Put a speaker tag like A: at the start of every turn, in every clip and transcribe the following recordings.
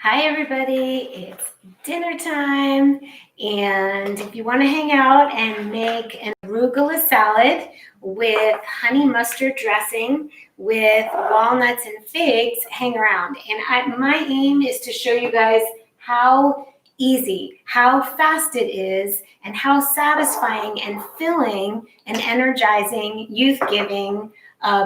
A: Hi everybody, it's dinner time, and if you want to hang out and make an arugula salad with honey mustard dressing with walnuts and figs, hang around. And my aim is to show you guys how easy, how fast it is, and how satisfying and filling and energizing, youth-giving,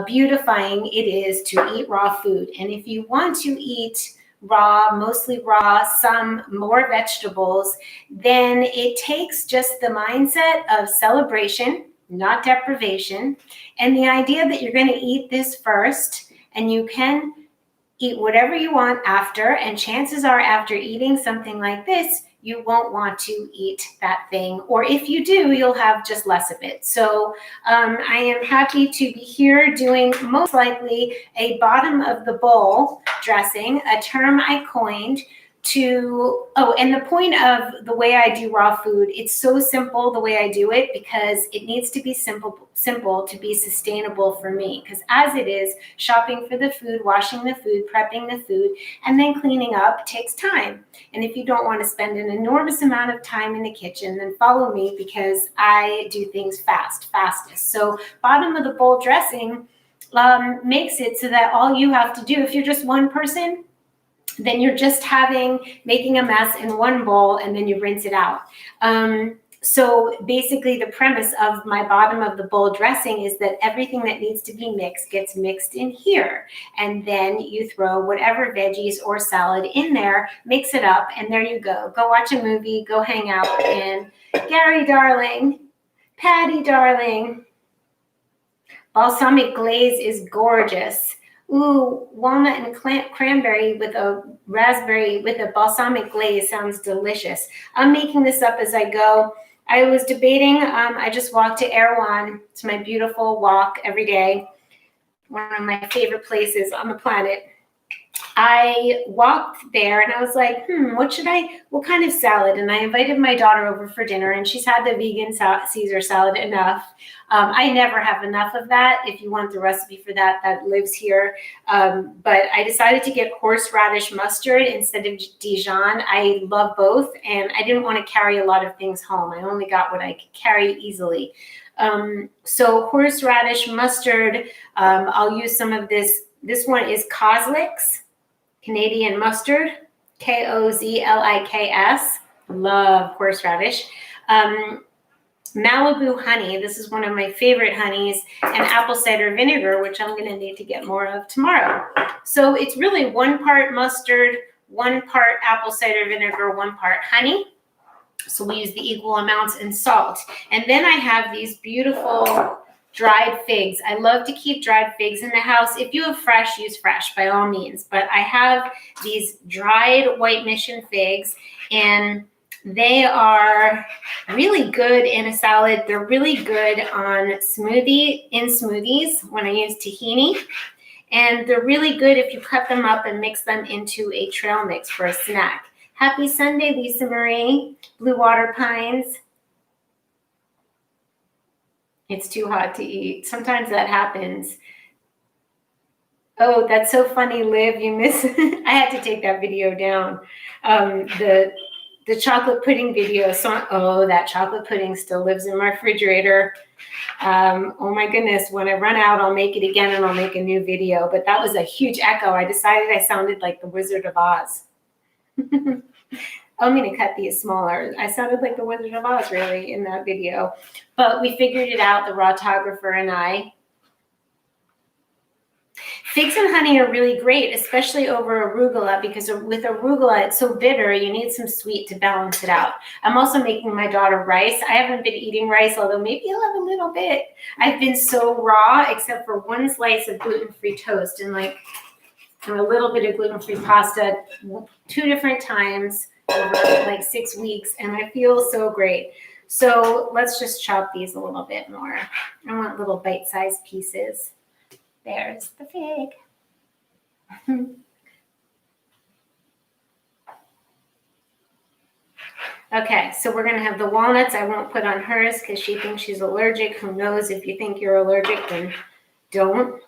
A: beautifying it is to eat raw food. And if you want to eat raw, mostly raw, some more vegetables, then it takes just the mindset of celebration, not deprivation, and the idea that you're going to eat this first and you can eat whatever you want after, and chances are after eating something like this, you won't want to eat that thing, or if you do, you'll have just less of it. So I am happy to be here doing most likely a bottom of the bowl dressing, a term I coined to, and the point of the way I do raw food, it's so simple the way I do it because it needs to be simple to be sustainable for me. Because as it is, shopping for the food, washing the food, prepping the food, and then cleaning up takes time. And if you don't want to spend an enormous amount of time in the kitchen, then follow me because I do things fastest. So bottom of the bowl dressing makes it so that all you have to do, if you're just one person, then you're just making a mess in one bowl and then you rinse it out. So basically the premise of my bottom of the bowl dressing is that everything that needs to be mixed gets mixed in here. And then you throw whatever veggies or salad in there, mix it up, and there you go. Go watch a movie, go hang out, and Gary darling, Patty darling, balsamic glaze is gorgeous. Ooh, walnut and cranberry with a raspberry with a balsamic glaze sounds delicious. I'm making this up as I go. I was debating, I just walked to Erewhon. It's my beautiful walk every day. One of my favorite places on the planet. I walked there and I was like, what kind of salad? And I invited my daughter over for dinner and she's had the vegan Caesar salad enough. I never have enough of that. If you want the recipe for that, that lives here. But I decided to get horseradish mustard instead of Dijon. I love both and I didn't want to carry a lot of things home. I only got what I could carry easily. So horseradish mustard, I'll use some of this. This one is Kozlik's Canadian mustard, Kozliks. Love horseradish. Malibu honey. This is one of my favorite honeys, and apple cider vinegar, which I'm going to need to get more of tomorrow. So it's really 1 part mustard, 1 part apple cider vinegar, 1 part honey. So we use the equal amounts, and salt. And then I have these beautiful dried figs. I love to keep dried figs in the house. If you have fresh, use fresh by all means. But I have these dried White Mission figs, and they are really good in a salad. They're really good on smoothies when I use tahini. And they're really good if you cut them up and mix them into a trail mix for a snack. Happy Sunday, Lisa Marie. Blue Water Pines. It's too hot to eat. Sometimes that happens. Oh, that's so funny, Liv. You miss. I had to take that video down. The chocolate pudding video. So, that chocolate pudding still lives in my refrigerator. Oh my goodness. When I run out, I'll make it again and I'll make a new video. But that was a huge echo. I decided I sounded like the Wizard of Oz. I'm going to cut these smaller. I sounded like the Wizard of Oz, really, in that video. But we figured it out, the rotographer and I. Figs and honey are really great, especially over arugula, because with arugula, it's so bitter, you need some sweet to balance it out. I'm also making my daughter rice. I haven't been eating rice, although maybe I'll have a little bit. I've been so raw, except for 1 slice of gluten-free toast and a little bit of gluten-free pasta 2 different times over like 6 weeks, and I feel so great. So let's just chop these a little bit more. I want little bite-sized pieces. There's the fig. Okay, so we're gonna have the walnuts. I won't put on hers because she thinks she's allergic. Who knows? If you think you're allergic, then don't.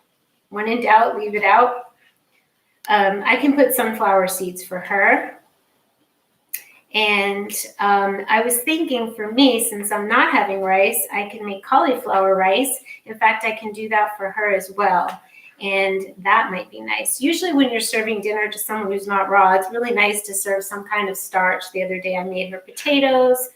A: When in doubt, leave it out. I can put sunflower seeds for her. And I was thinking for me, since I'm not having rice, I can make cauliflower rice. In fact, I can do that for her as well. And that might be nice. Usually when you're serving dinner to someone who's not raw, it's really nice to serve some kind of starch. The other day I made her potatoes,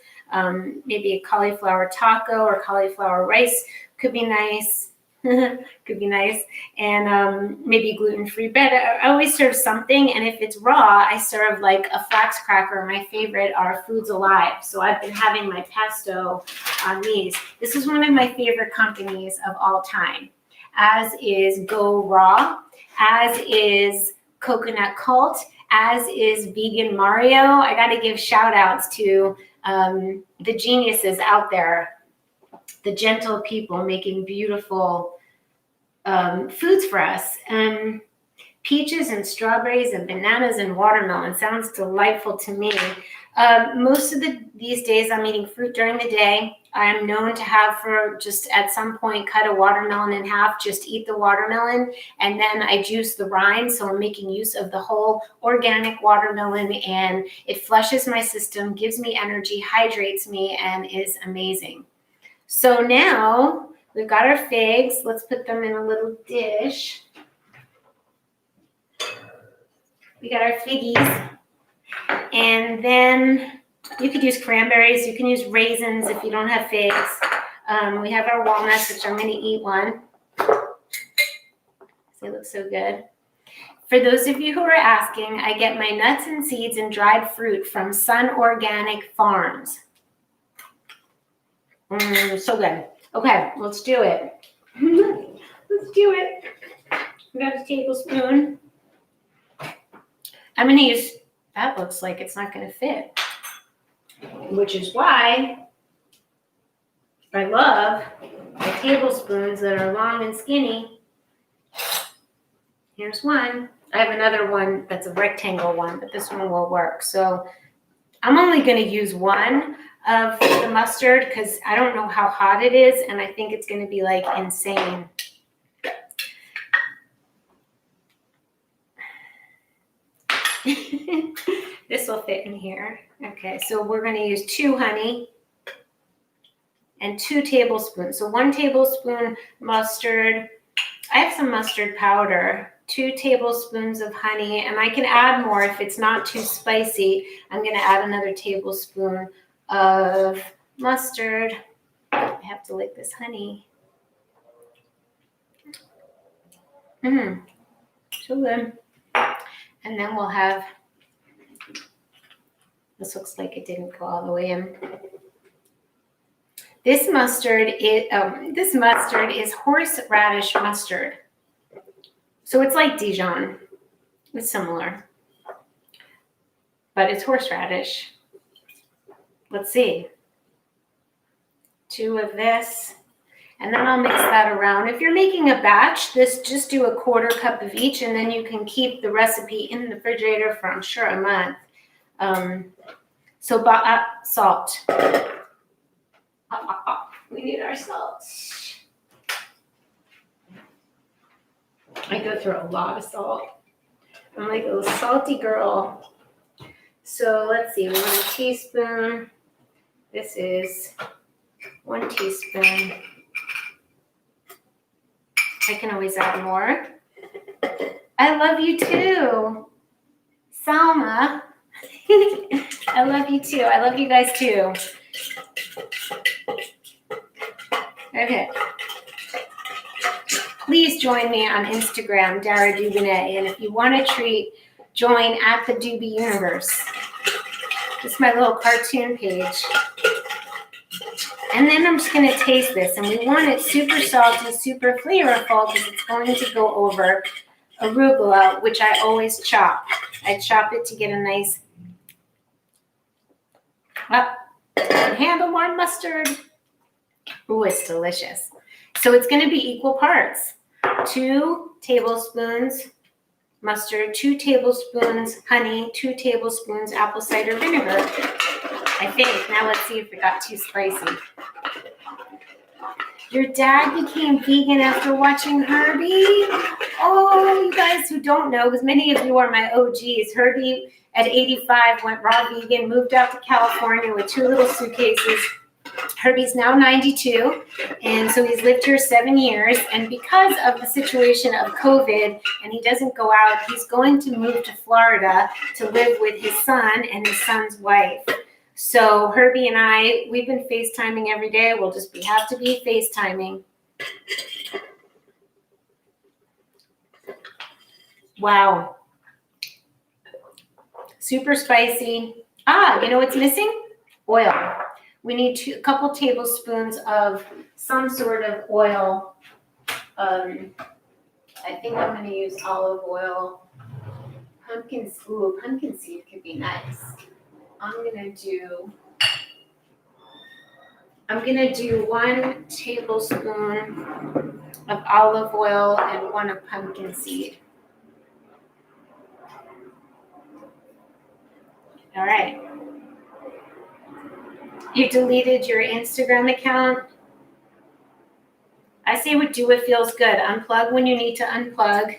A: maybe a cauliflower taco or cauliflower rice could be nice. Could be nice. And maybe gluten-free bread. I always serve something, and if it's raw, I serve like a flax cracker. My favorite are Foods Alive. So I've been having my pesto on these. This is one of my favorite companies of all time, as is Go Raw, as is Coconut Cult, as is Vegan Mario. I got to give shout outs to the geniuses out there, the gentle people making beautiful foods for us. Peaches and strawberries and bananas and watermelon sounds delightful to me. Most of these days I'm eating fruit during the day. I'm known to have for just at some point cut a watermelon in half, just eat the watermelon, and then I juice the rind. So I'm making use of the whole organic watermelon, and it flushes my system, gives me energy, hydrates me, and is amazing. So now we've got our figs. Let's put them in a little dish. We got our figgies. And then you could use cranberries. You can use raisins if you don't have figs. We have our walnuts, which I'm going to eat one. They look so good. For those of you who are asking, I get my nuts and seeds and dried fruit from Sun Organic Farms. So good. Okay, let's do it. Let's do it. I got a tablespoon. I'm going to use, that looks like it's not going to fit, which is why I love the tablespoons that are long and skinny. Here's one. I have another one that's a rectangle one, but this one will work. So I'm only going to use one of the mustard because I don't know how hot it is, and I think it's going to be like insane. This will fit in here. Okay, so we're going to use 2 honey and 2 tablespoons. So 1 tablespoon mustard. I have some mustard powder. 2 tablespoons of honey, and I can add more if it's not too spicy. I'm going to add another tablespoon of mustard. I have to lick this honey. So good. And then we'll have, this looks like it didn't go all the way in. This mustard is horseradish mustard. So it's like Dijon. It's similar. But it's horseradish. Let's see. 2 of this. And then I'll mix that around. If you're making a batch, just do a 1/4 cup of each, and then you can keep the recipe in the refrigerator for, I'm sure, a month. Salt. We need our salt. I go through a lot of salt. I'm like a little salty girl. So let's see, 1 teaspoon. This is 1 teaspoon. I can always add more. I love you too, Salma. I love you too. I love you guys too. Okay. Please join me on Instagram, Dara Dubonnet. And if you want a treat, join at the Doobie Universe. This is my little cartoon page. And then I'm just going to taste this. And we want it super salty, super flavorful because it's going to go over arugula, which I always chop. I chop it to get a nice, handle more mustard. Ooh, it's delicious. So it's going to be equal parts. 2 tablespoons mustard, 2 tablespoons honey, 2 tablespoons apple cider vinegar. I think. Now let's see if it got too spicy. Your dad became vegan after watching Herbie. Oh, you guys who don't know, because many of you are my OGs, Herbie at 85 went raw vegan, moved out to California with 2 little suitcases. Herbie's now 92, and so he's lived here 7 years. And because of the situation of COVID and he doesn't go out, he's going to move to Florida to live with his son and his son's wife. So Herbie and I, we've been FaceTiming every day. We'll just have to be FaceTiming. Wow. Super spicy. You know what's missing? Oil. We need a couple tablespoons of some sort of oil. I think I'm going to use olive oil. Pumpkin seed could be nice. I'm going to do 1 tablespoon of olive oil and 1 of pumpkin seed. All right. You deleted your Instagram account. I say do what feels good. Unplug when you need to unplug.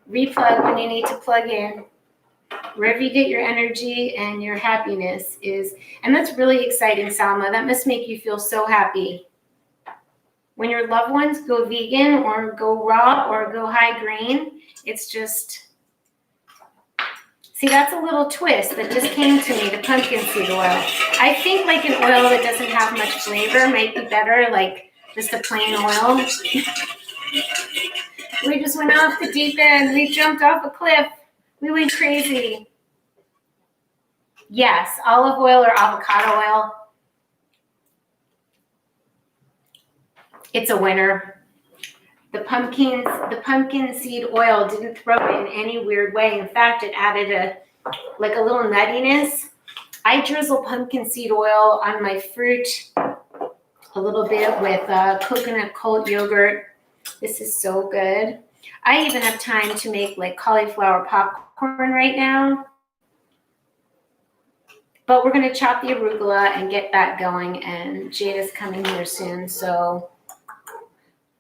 A: Replug when you need to plug in. Wherever you get your energy and your happiness is. And that's really exciting, Salma. That must make you feel so happy. When your loved ones go vegan or go raw or go high grain, it's just... See, that's a little twist that just came to me, the pumpkin seed oil. I think like an oil that doesn't have much flavor might be better, like just a plain oil. We just went off the deep end. We jumped off a cliff. We went crazy. Yes, olive oil or avocado oil. It's a winner. The pumpkin seed oil didn't throw it in any weird way. In fact, it added a little nuttiness. I drizzle pumpkin seed oil on my fruit a little bit with coconut cold yogurt. This is so good. I even have time to make like cauliflower popcorn right now. But we're going to chop the arugula and get that going. And Jada's coming here soon, so...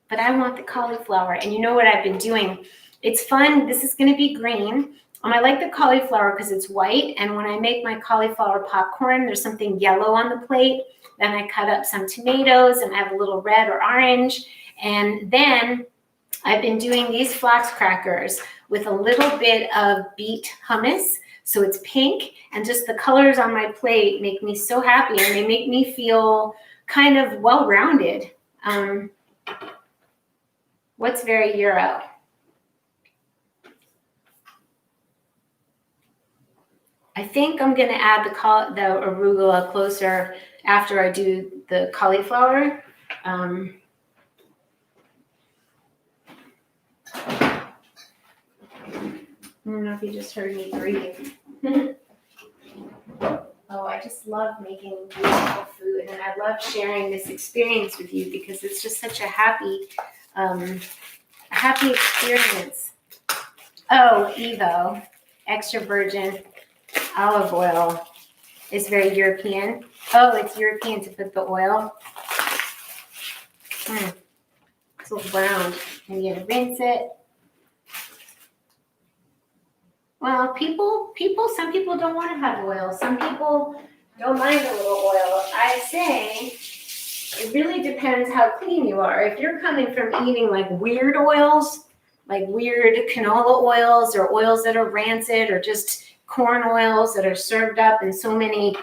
A: But I want the cauliflower. And you know what I've been doing? It's fun. This is going to be green. I like the cauliflower because it's white. And when I make my cauliflower popcorn, there's something yellow on the plate. Then I cut up some tomatoes and I have a little red or orange. And then I've been doing these flax crackers with a little bit of beet hummus. So it's pink. And just the colors on my plate make me so happy. And they make me feel kind of well-rounded. What's very Euro? I think I'm going to add the arugula closer after I do the cauliflower. I don't know if you just heard me breathe. Oh, I just love making beautiful food, and I love sharing this experience with you because it's just such a happy experience. Oh, Evo, extra virgin olive oil is very European. Oh, it's European to put the oil. It's a little brown. And you rinse it. Well, some people don't want to have oil. Some people don't mind a little oil. I say it really depends how clean you are. If you're coming from eating like weird oils, like weird canola oils or oils that are rancid or just corn oils that are served up in so many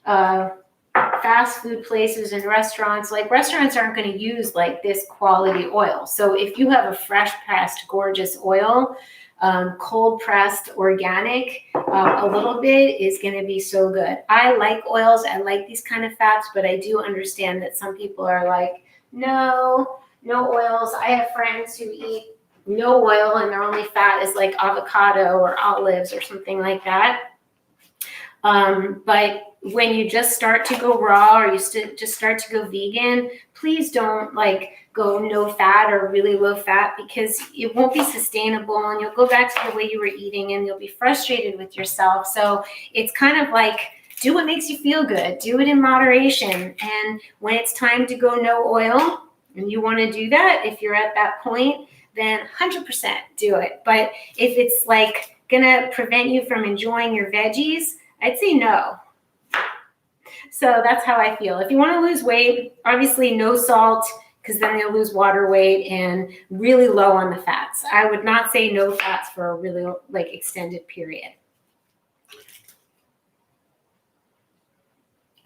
A: fast food places and restaurants, like restaurants aren't going to use like this quality oil. So if you have a fresh pressed, gorgeous oil, cold pressed, organic, a little bit is going to be so good. I like oils. I like these kind of fats, but I do understand that some people are like, no oils. I have friends who eat no oil and their only fat is like avocado or olives or something like that. But when you just start to go raw or you just start to go vegan, please don't like go no fat or really low fat because it won't be sustainable and you'll go back to the way you were eating and you'll be frustrated with yourself. So it's kind of like do what makes you feel good. Do it in moderation. And when it's time to go no oil, and you want to do that, if you're at that point, then 100% do it. But if it's like gonna prevent you from enjoying your veggies, I'd say no. So that's how I feel. If you want to lose weight, obviously no salt, because then you'll lose water weight, and really low on the fats. I would not say no fats for a really like extended period.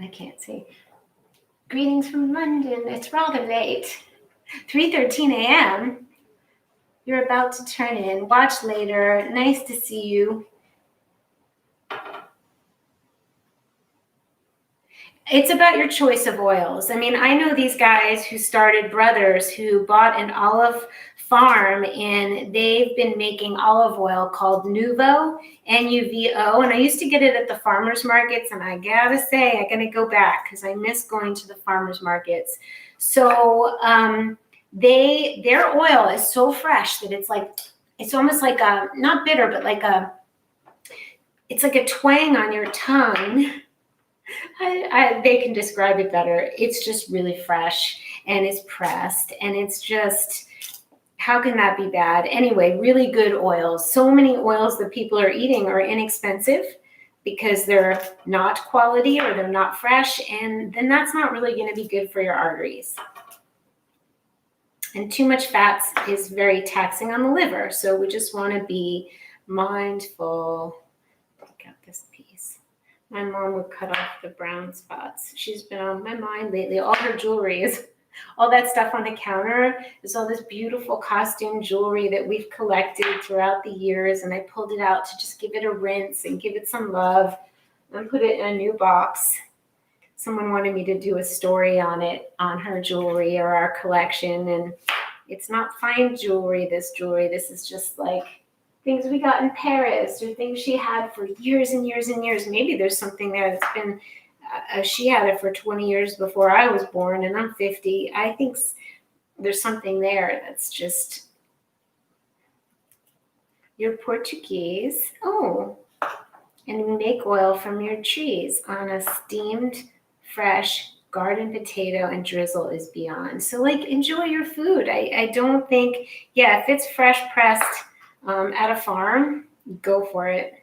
A: I can't see. Greetings from London. It's rather late. 3:13 a.m. You're about to turn in. Watch later. Nice to see you. It's about your choice of oils. I mean, I know these guys who started Brothers, who bought an olive farm, and they've been making olive oil called Nuvo, Nuvo. And I used to get it at the farmers markets, and I gotta say, I gotta go back because I miss going to the farmers markets. So their oil is so fresh that it's almost like a, not bitter, but it's like a twang on your tongue. They can describe it better. It's just really fresh, and it's pressed, and it's just, how can that be bad? Anyway, really good oils. So many oils that people are eating are inexpensive because they're not quality or they're not fresh, and then that's not really going to be good for your arteries. And too much fats is very taxing on the liver, so we just want to be mindful. Look at this piece. My mom would cut off the brown spots. She's been on my mind lately. All her jewelry is, all that stuff on the counter is all this beautiful costume jewelry that we've collected throughout the years. And I pulled it out to just give it a rinse and give it some love and put it in a new box. Someone wanted me to do a story on it, on her jewelry or our collection. And it's not fine jewelry, this jewelry. This is just like things we got in Paris or things she had for years and years and years. Maybe there's something there that's been, she had it for 20 years before I was born, and I'm 50. I think there's something there that's just, you're Portuguese. Oh, and you make oil from your trees on a steamed, fresh garden potato, and drizzle is beyond. So like, enjoy your food. I don't think, yeah, if it's fresh pressed, at a farm, go for it.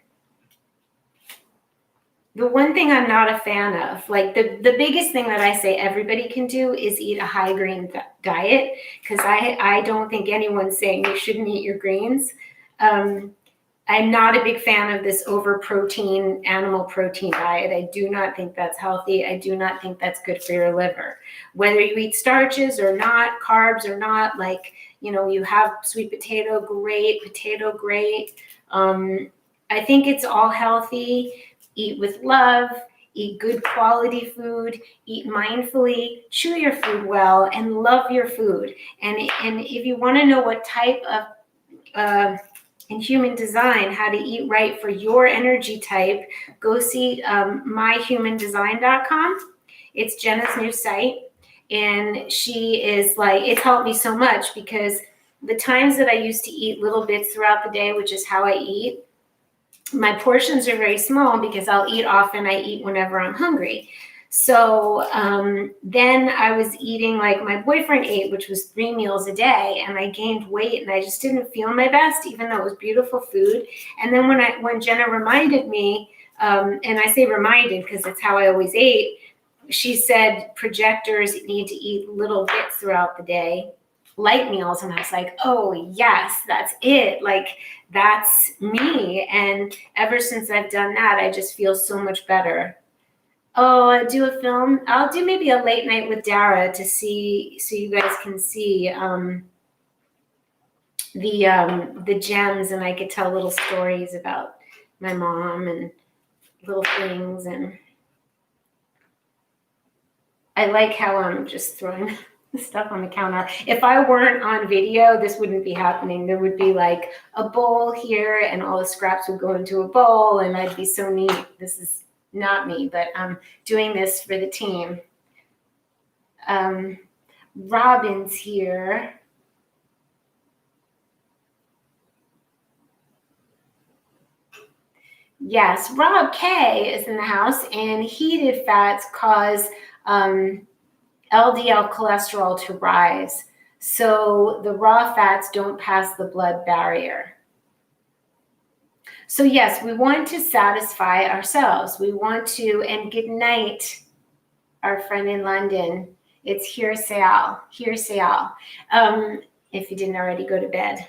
A: The one thing I'm not a fan of, like the biggest thing that I say everybody can do is eat a high green diet, because I don't think anyone's saying you shouldn't eat your greens. I'm not a big fan of this over protein, animal protein diet. I do not think that's healthy. I do not think that's good for your liver. Whether you eat starches or not, carbs or not, like, you know, you have sweet potato, great. I think it's all healthy. Eat with love, eat good quality food, eat mindfully, chew your food well, and love your food. And if you want to know what type of, in human design, how to eat right for your energy type, go see myhumandesign.com. It's Jenna's new site. And she is like, it's helped me so much, because the times that I used to eat little bits throughout the day, which is how I eat, my portions are very small because I'll eat often. I eat whenever I'm hungry. So then I was eating like my boyfriend ate, which was 3 meals a day, and I gained weight, and I just didn't feel my best, even though it was beautiful food. And then when Jenna reminded me, and I say reminded because it's how I always ate, she said projectors need to eat little bits throughout the day, light meals. And I was like, oh yes, that's it. Like, that's me. And ever since I've done that, I just feel so much better. Oh, I'll do a film. I'll do maybe a late night with Dara to see, so you guys can see the gems, and I could tell little stories about my mom and little things. And I like how I'm just throwing stuff on the counter. If I weren't on video, this wouldn't be happening. There would be like a bowl here, and all the scraps would go into a bowl, and I'd be so neat. This is not me, but I'm doing this for the team. Robin's here. Yes, Rob K is in the house, and heated fats cause LDL cholesterol to rise. So the raw fats don't pass the blood barrier. So yes, we want to satisfy ourselves. We want to, and good night, our friend in London. It's hearsay all. If you didn't already go to bed.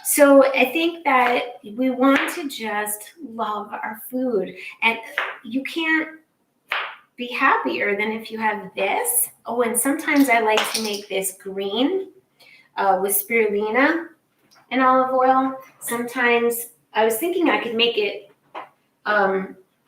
A: So I think that we want to just love our food. And you can't be happier than if you have this. Oh, and sometimes I like to make this green with spirulina and olive oil. Sometimes I was thinking I could make it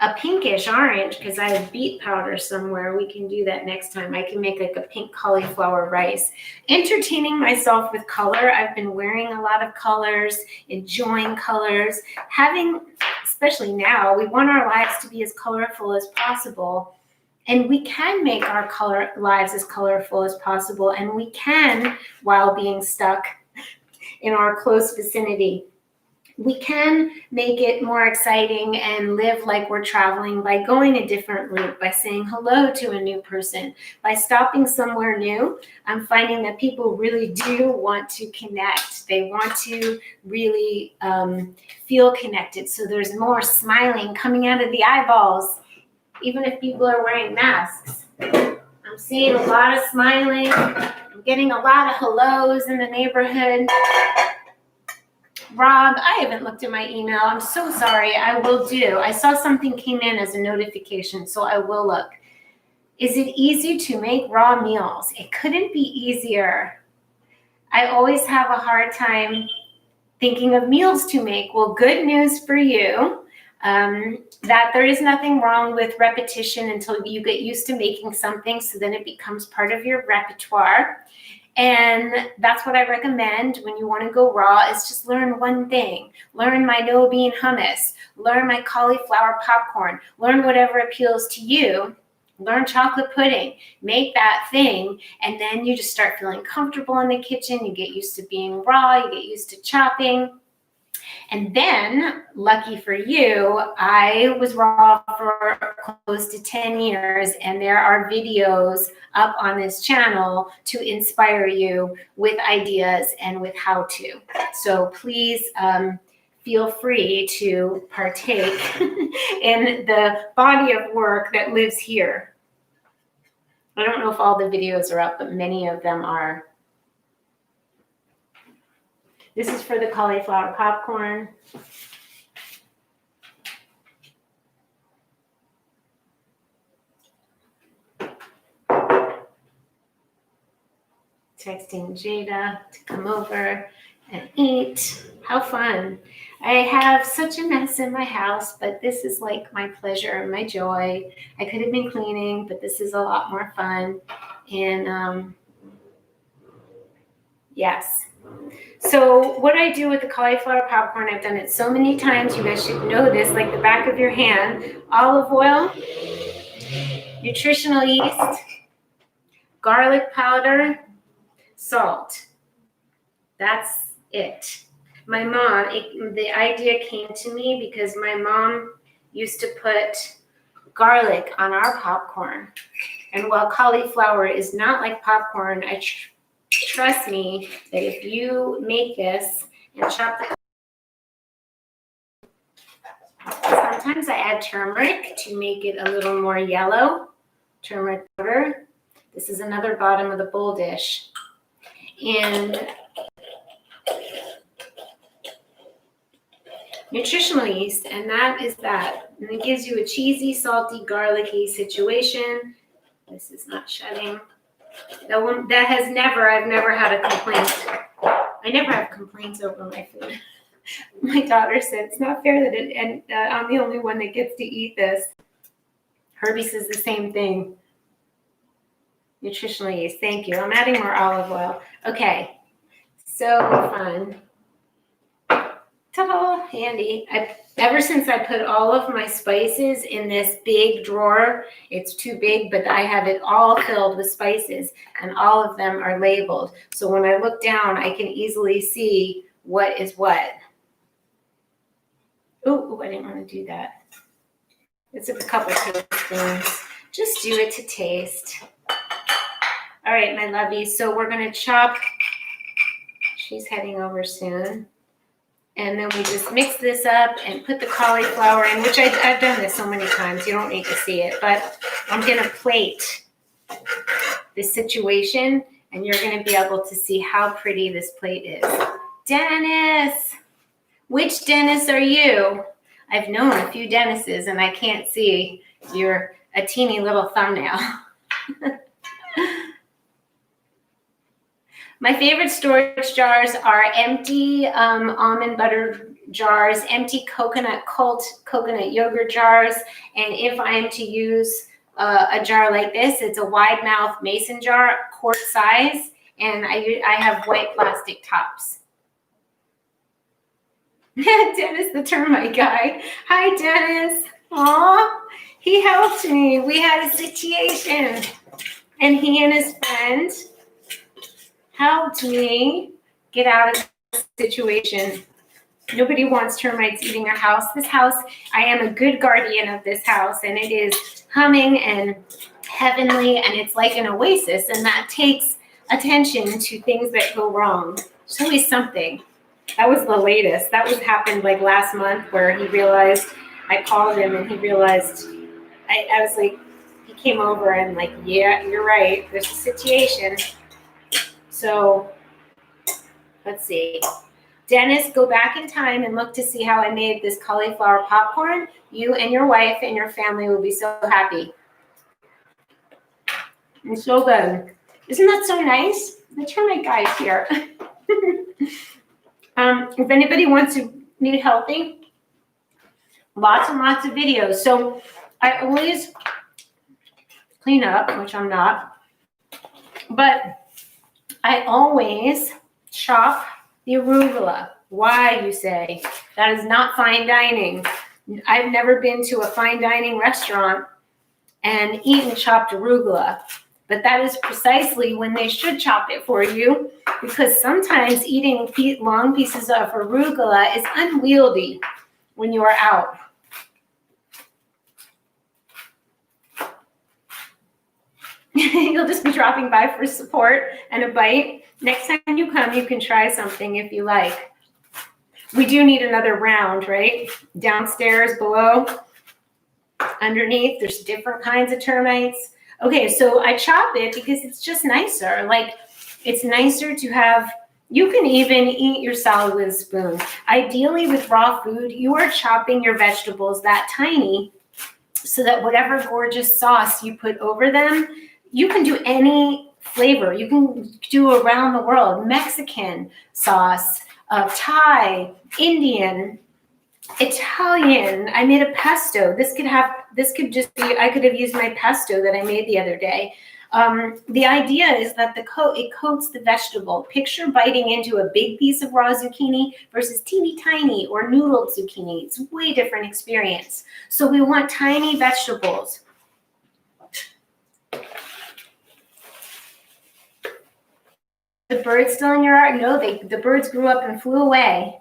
A: a pinkish orange because I have beet powder somewhere. We can do that next time. I can make like a pink cauliflower rice. Entertaining myself with color. I've been wearing a lot of colors, enjoying colors, having, especially now, we want our lives to be as colorful as possible. And we can make our lives as colorful as possible. And we can, while being stuck in our close vicinity, we can make it more exciting and live like we're traveling by going a different route, by saying hello to a new person, by stopping somewhere new. I'm finding that people really do want to connect. They want to really feel connected. So there's more smiling coming out of the eyeballs, even if people are wearing masks. I'm seeing a lot of smiling. I'm getting a lot of hellos in the neighborhood. Rob, I haven't looked at my email. I'm so sorry. I will do. I saw something came in as a notification, so I will look. Is it easy to make raw meals? It couldn't be easier. I always have a hard time thinking of meals to make. Well, good news for you, that there is nothing wrong with repetition until you get used to making something, so then it becomes part of your repertoire. And that's what I recommend when you want to go raw, is just learn one thing. Learn my no bean hummus. Learn my cauliflower popcorn. Learn whatever appeals to you. Learn chocolate pudding. Make that thing. And then you just start feeling comfortable in the kitchen. You get used to being raw. You get used to chopping. And then, lucky for you, I was raw for close to 10 years, and there are videos up on this channel to inspire you with ideas and with how to. So please feel free to partake in the body of work that lives here. I don't know if all the videos are up, but many of them are. This is for the cauliflower popcorn. Texting Jada to come over and eat. How fun. I have such a mess in my house, but this is like my pleasure and my joy. I could have been cleaning, but this is a lot more fun. And yes. So what I do with the cauliflower popcorn, I've done it so many times, you guys should know this, like the back of your hand. Olive oil, nutritional yeast, garlic powder, salt. That's it. My mom, the idea came to me because my mom used to put garlic on our popcorn. And while cauliflower is not like popcorn, trust me that if you make this and chop the, sometimes I add turmeric to make it a little more yellow. Turmeric powder. This is another bottom of the bowl dish. And nutritional yeast, and that is that. And it gives you a cheesy, salty, garlicky situation. This is not shutting. I've never had a complaint. I never have complaints over my food. My daughter said, it's not fair that I'm the only one that gets to eat this. Herbie says the same thing. Nutritional yeast, thank you. I'm adding more olive oil. Okay, so fun. Ta-da, handy. Ever since I put all of my spices in this big drawer, it's too big, but I have it all filled with spices, and all of them are labeled. So when I look down, I can easily see what is what. Oh, I didn't want to do that. It's a couple tablespoons. Just do it to taste. All right, my lovies. So we're going to chop. She's heading over soon. And then we just mix this up and put the cauliflower in, which I've done this so many times. You don't need to see it. But I'm going to plate this situation, and you're going to be able to see how pretty this plate is. Dennis! Which Dennis are you? I've known a few Dennises, and I can't see a teeny little thumbnail. My favorite storage jars are empty almond butter jars, empty coconut yogurt jars, and if I am to use a jar like this, it's a wide mouth mason jar, quart size, and I have white plastic tops. Dennis, the termite guy. Hi, Dennis. Aw, he helped me. We had a situation, and he and his friend helped me get out of the situation. Nobody wants termites eating our house. This house, I am a good guardian of this house, and it is humming and heavenly, and it's like an oasis, and that takes attention to things that go wrong. There's always something. That was the latest. That happened like last month, where he realized, I called him and he realized, I was like, he came over and like, yeah, you're right. There's a situation. So let's see. Dennis, go back in time and look to see how I made this cauliflower popcorn. You and your wife and your family will be so happy. It's so good. Isn't that so nice? The termite guy's here. If anybody wants to eat healthy, lots and lots of videos. So I always clean up, which I'm not, but I always chop the arugula. Why, you say? That is not fine dining. I've never been to a fine dining restaurant and eaten chopped arugula. But that is precisely when they should chop it for you, because sometimes eating long pieces of arugula is unwieldy when you are out. You'll just be dropping by for support and a bite. Next time you come, you can try something if you like. We do need another round, right? Downstairs, below, underneath, there's different kinds of termites. Okay, so I chop it because it's just nicer. Like, it's nicer to have, you can even eat your salad with a spoon. Ideally, with raw food, you are chopping your vegetables that tiny so that whatever gorgeous sauce you put over them, you can do any flavor. You can do around the world, Mexican sauce, Thai, Indian, Italian. I made a pesto. This could just be, I could have used my pesto that I made the other day. The idea is that it coats the vegetable. Picture biting into a big piece of raw zucchini versus teeny tiny or noodled zucchini. It's a way different experience. So we want tiny vegetables. The birds still in your yard? No, the birds grew up and flew away.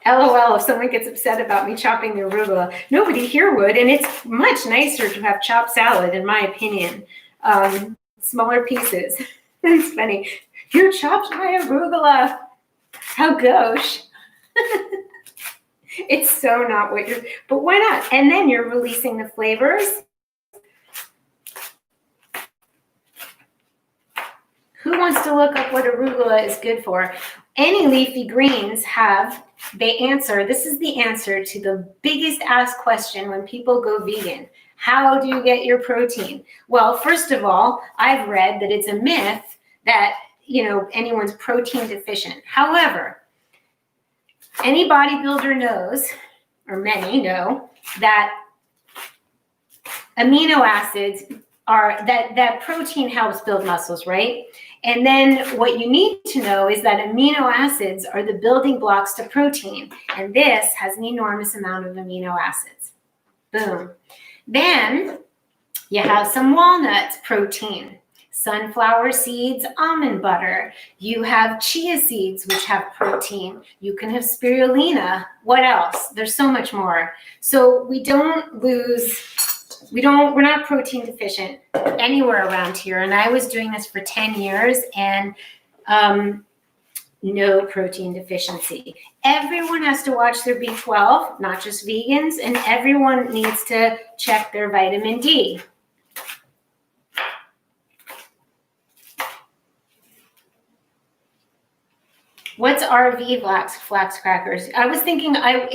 A: LOL, if someone gets upset about me chopping the arugula. Nobody here would, and it's much nicer to have chopped salad, in my opinion. Smaller pieces. It's funny. You chopped my arugula. How gauche. It's so not what you're, but why not? And then you're releasing the flavors. Who wants to look up what arugula is good for? Any leafy greens they answer, this is the answer to the biggest asked question when people go vegan. How do you get your protein? Well, first of all, I've read that it's a myth that, anyone's protein deficient. However, any bodybuilder knows, or many know, that amino acids that protein helps build muscles, right? And then what you need to know is that amino acids are the building blocks to protein. And this has an enormous amount of amino acids. Boom. Then you have some walnuts, protein. Sunflower seeds, almond butter. You have chia seeds, which have protein. You can have spirulina. What else? There's so much more. So we don't lose we're not protein deficient anywhere around here. And I was doing this for 10 years and no protein deficiency. Everyone has to watch their B12, not just vegans, and everyone needs to check their vitamin D. What's RV Flax Crackers? I was thinking I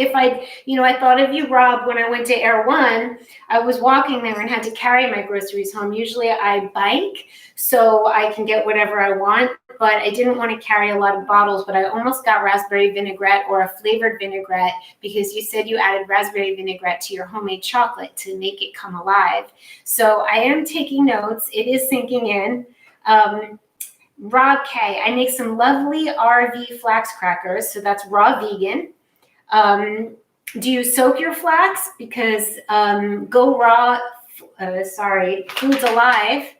A: thought of you, Rob, when I went to Air One. I was walking there and had to carry my groceries home. Usually I bike so I can get whatever I want, but I didn't want to carry a lot of bottles, but I almost got raspberry vinaigrette or a flavored vinaigrette because you said you added raspberry vinaigrette to your homemade chocolate to make it come alive. So I am taking notes. It is sinking in. Rob K, I make some lovely RV flax crackers, so that's raw vegan. Do you soak your flax? Because Go Raw, Foods Alive,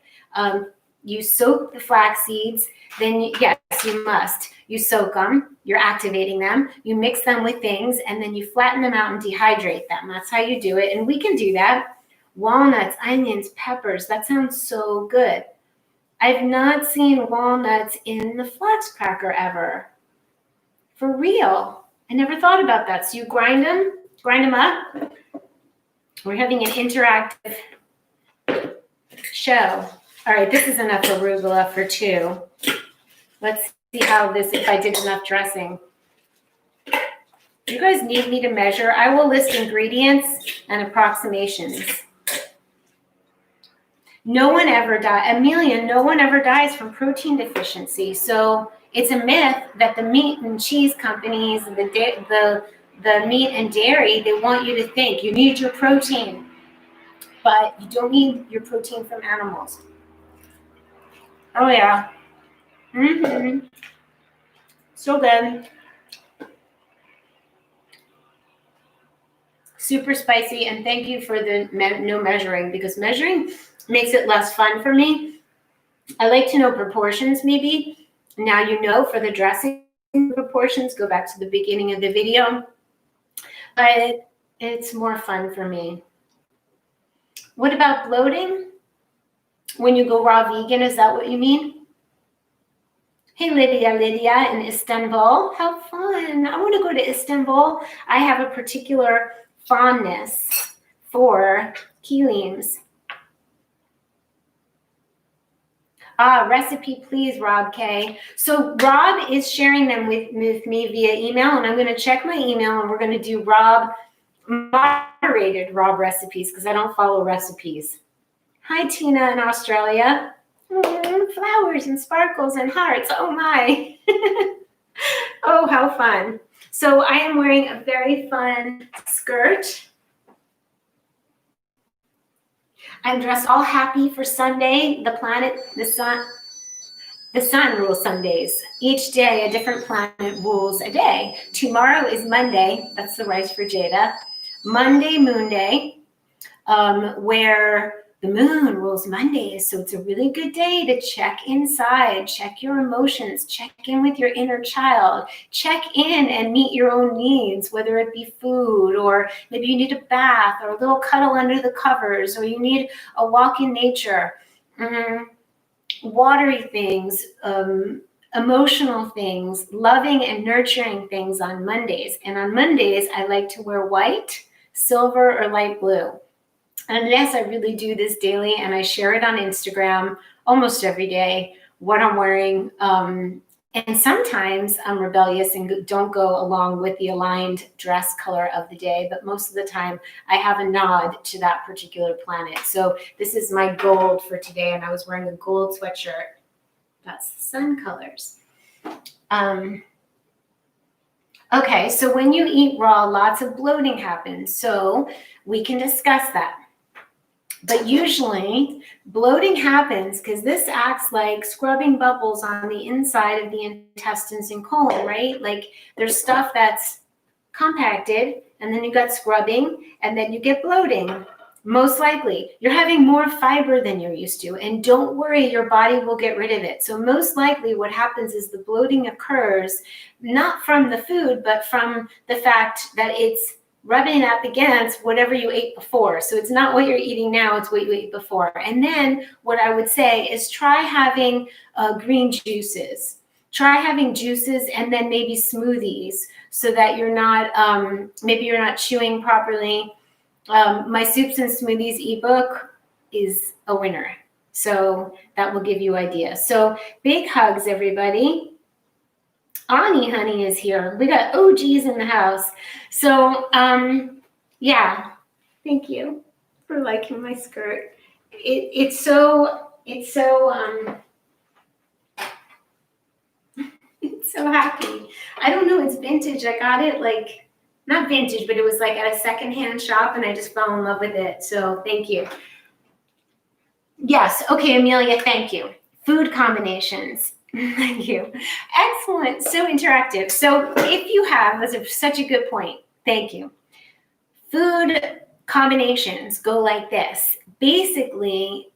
A: you soak the flax seeds, then yes, you must. You soak them, you're activating them, you mix them with things, and then you flatten them out and dehydrate them. That's how you do it, and we can do that. Walnuts, onions, peppers, that sounds so good. I've not seen walnuts in the flax cracker ever. For real. I never thought about that. So you grind them up. We're having an interactive show. All right, this is enough arugula for 2. Let's see if I did enough dressing. You guys need me to measure. I will list ingredients and approximations. No one ever dies. Amelia, no one ever dies from protein deficiency. So it's a myth that the meat and cheese companies, the meat and dairy, they want you to think you need your protein, but you don't need your protein from animals. Oh yeah. So good. Super spicy, and thank you for the no measuring, because measuring makes it less fun for me. I like to know proportions maybe. Now you know for the dressing proportions, go back to the beginning of the video. But it's more fun for me. What about bloating? When you go raw vegan, is that what you mean? Hey, Lydia in Istanbul. How fun. I want to go to Istanbul. I have a particular fondness for kilims. Recipe, please, Rob K. So Rob is sharing them with me via email, and I'm going to check my email, and we're going to do moderated Rob recipes because I don't follow recipes. Hi, Tina in Australia. Flowers and sparkles and hearts. Oh, my. Oh, how fun. So I am wearing a very fun skirt. I'm dressed all happy for Sunday. The planet, the sun rules Sundays. Each day, a different planet rules a day. Tomorrow is Monday. That's the rice for Jada. Monday, Moon Day, where the moon rules Mondays. So it's a really good day to check inside, check your emotions, check in with your inner child, check in and meet your own needs, whether it be food, or maybe you need a bath or a little cuddle under the covers, or you need a walk in nature, watery things, emotional things, loving and nurturing things on Mondays. And on Mondays, I like to wear white, silver, or light blue. And yes, I really do this daily, and I share it on Instagram almost every day, what I'm wearing. And sometimes I'm rebellious and don't go along with the aligned dress color of the day, but most of the time I have a nod to that particular planet. So this is my gold for today, and I was wearing a gold sweatshirt. That's the sun colors. Okay, so when you eat raw, lots of bloating happens. So we can discuss that. But usually bloating happens because this acts like scrubbing bubbles on the inside of the intestines and colon, right? Like there's stuff that's compacted, and then you got scrubbing, and then you get bloating. Most likely you're having more fiber than you're used to, and don't worry, your body will get rid of it. So most likely what happens is the bloating occurs not from the food, but from the fact that it's rubbing it up against whatever you ate before. So it's not what you're eating now, it's what you ate before. And then what I would say is try having green juices. Try having juices and then maybe smoothies so that you're not, maybe you're not chewing properly. My soups and smoothies ebook is a winner. So that will give you ideas. So big hugs, everybody. Ani Honey is here. We got OGs in the house. So yeah, thank you for liking my skirt. It's so it's so happy. I don't know, it's vintage. I got it like not vintage, but it was like at a secondhand shop and I just fell in love with it. So thank you. Yes, okay, Amelia, thank you. Food combinations. Thank you. Excellent. So interactive. So if you have, that's such a good point. Thank you. Food combinations go like this. Basically,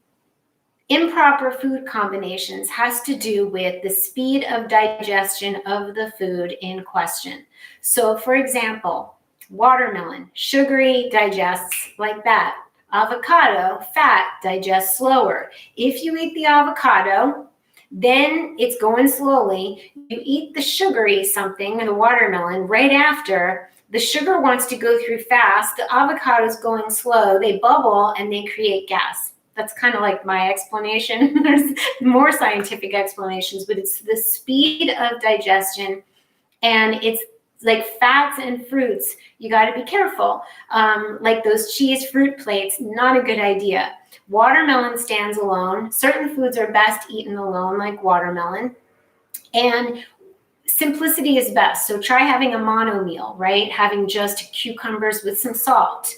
A: improper food combinations has to do with the speed of digestion of the food in question. So for example, watermelon, sugary, digests like that. Avocado, fat, digests slower. If you eat the avocado, then it's going slowly. You eat the sugary something, the watermelon, right after. The sugar wants to go through fast. The avocado is going slow. They bubble and they create gas. That's kind of like my explanation. There's more scientific explanations, but it's the speed of digestion, and it's like fats and fruits. You got to be careful. Like those cheese fruit plates, not a good idea. Watermelon stands alone. Certain foods are best eaten alone, like watermelon. And simplicity is best. So try having a mono meal, right? Having just cucumbers with some salt,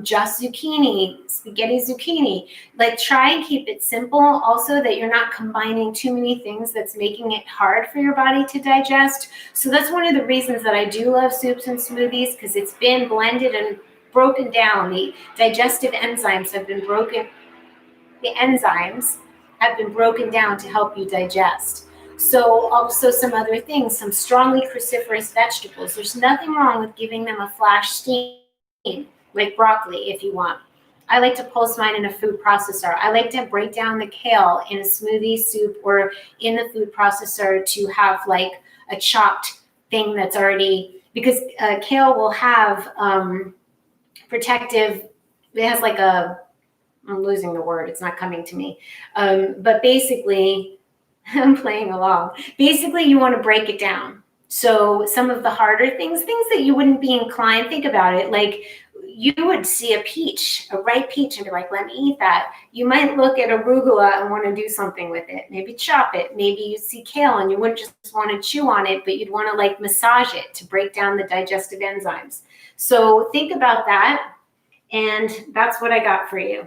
A: just zucchini, spaghetti zucchini. Like try and keep it simple also, that you're not combining too many things that's making it hard for your body to digest. So that's one of the reasons that I do love soups and smoothies, because it's been blended and broken down. The digestive enzymes have been broken. The enzymes have been broken down to help you digest. So also some other things, some strongly cruciferous vegetables. There's nothing wrong with giving them a flash steam, like broccoli if you want. I like to pulse mine in a food processor. I like to break down the kale in a smoothie, soup, or in the food processor to have like a chopped thing that's already, because kale will have protective, it has like a, I'm losing the word, it's not coming to me. But basically, I'm playing along. Basically, you want to break it down. So some of the harder things that you wouldn't be inclined, think about it, like you would see a peach, a ripe peach, and be like, let me eat that. You might look at arugula and want to do something with it, maybe chop it. Maybe you see kale and you wouldn't just want to chew on it, but you'd want to like massage it to break down the digestive enzymes. So think about that, and that's what I got for you.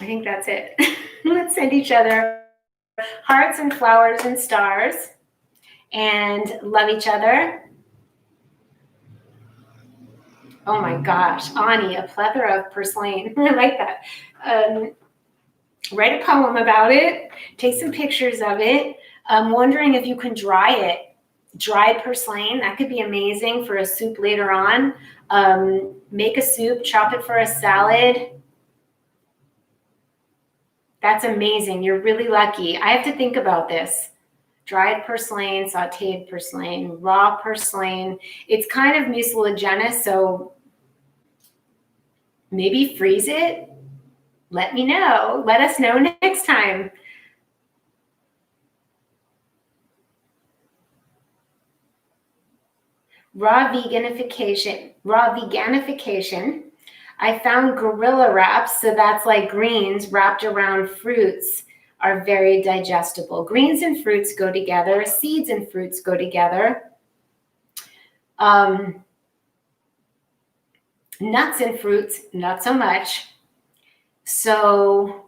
A: I think that's it. Let's send each other hearts and flowers and stars and love each other. Oh my gosh, Ani, a plethora of purslane. I like that. Write a poem about it. Take some pictures of it. I'm wondering if you can dry it. Dried purslane, that could be amazing for a soup later on. Make a soup, chop it for a salad. That's amazing. You're really lucky. I have to think about this. Dried purslane, sauteed purslane, raw purslane. It's kind of mucilaginous, so maybe freeze it. Let me know. Let us know next time. Raw veganification. I found gorilla wraps, so that's like greens wrapped around fruits, are very digestible. Greens and fruits go together. Seeds and fruits go together. Nuts and fruits, not so much. So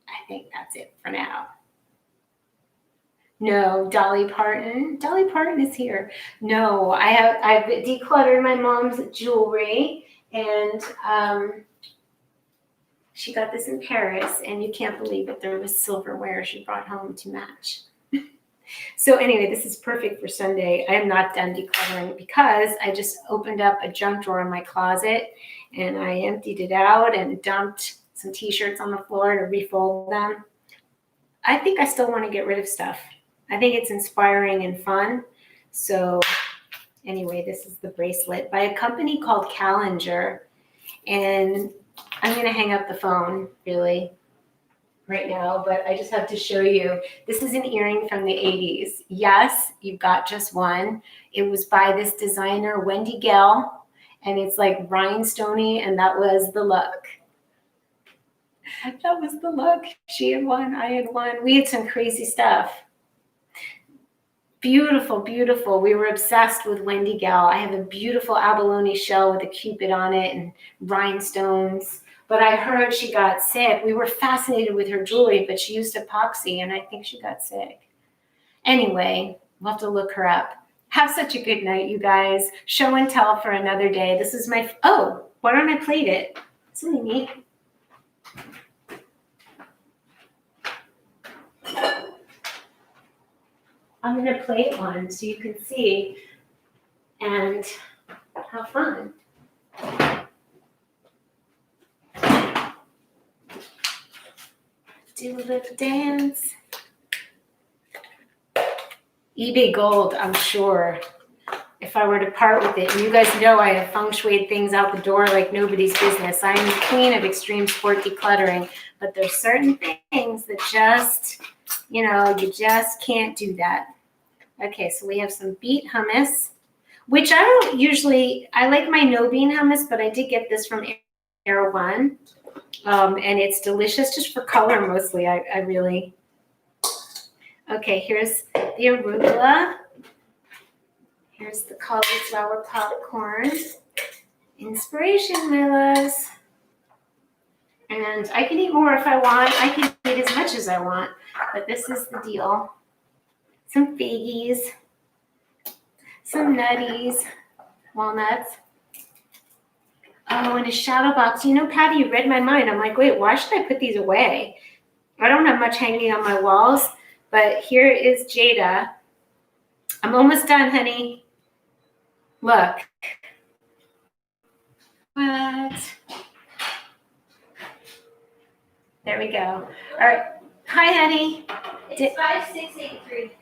A: I think that's it for now. No, Dolly Parton. Dolly Parton is here. No, I've decluttered my mom's jewelry, and she got this in Paris, and you can't believe it. There was silverware she brought home to match. So anyway, this is perfect for Sunday. I am not done decluttering because I just opened up a junk drawer in my closet and I emptied it out and dumped some t-shirts on the floor to refold them. I think I still want to get rid of stuff. I think it's inspiring and fun. So anyway, this is the bracelet by a company called Callinger. And I'm going to hang up the phone really right now, but I just have to show you. This is an earring from the 80s. Yes, you've got just one. It was by this designer, Wendy Gale, and it's like rhinestoney, and that was the look. That was the look. She had one, I had one. We had some crazy stuff. Beautiful, beautiful. We were obsessed with Wendy Gale. I have a beautiful abalone shell with a cupid on it and rhinestones. But I heard she got sick. We were fascinated with her jewelry, but she used epoxy, and I think she got sick. Anyway, we'll have to look her up. Have such a good night, you guys. Show and tell for another day. This is my, oh, why don't I plate it? It's really neat. I'm going to plate one so you can see and have fun. Do a little dance. eBay gold, I'm sure. If I were to part with it, and you guys know I have feng shuied things out the door like nobody's business. I'm the queen of extreme sport decluttering, but there's certain things that just, you know, you just can't do that. Okay, so we have some beet hummus, which I don't usually, I like my no bean hummus, but I did get this from Era One. And it's delicious just for color mostly. I really, okay, here's the arugula. Here's the cauliflower popcorn. Inspiration, my loves. And I can eat more if I want. I can eat as much as I want, but this is the deal. Some figgies, some nutties, walnuts. Oh, and a shadow box. You know, Patty, you read my mind. I'm like, wait, why should I put these away? I don't have much hanging on my walls, but here is Jada. I'm almost done, honey. Look. What? There we go. All right. Hi, honey.
B: It's 5683.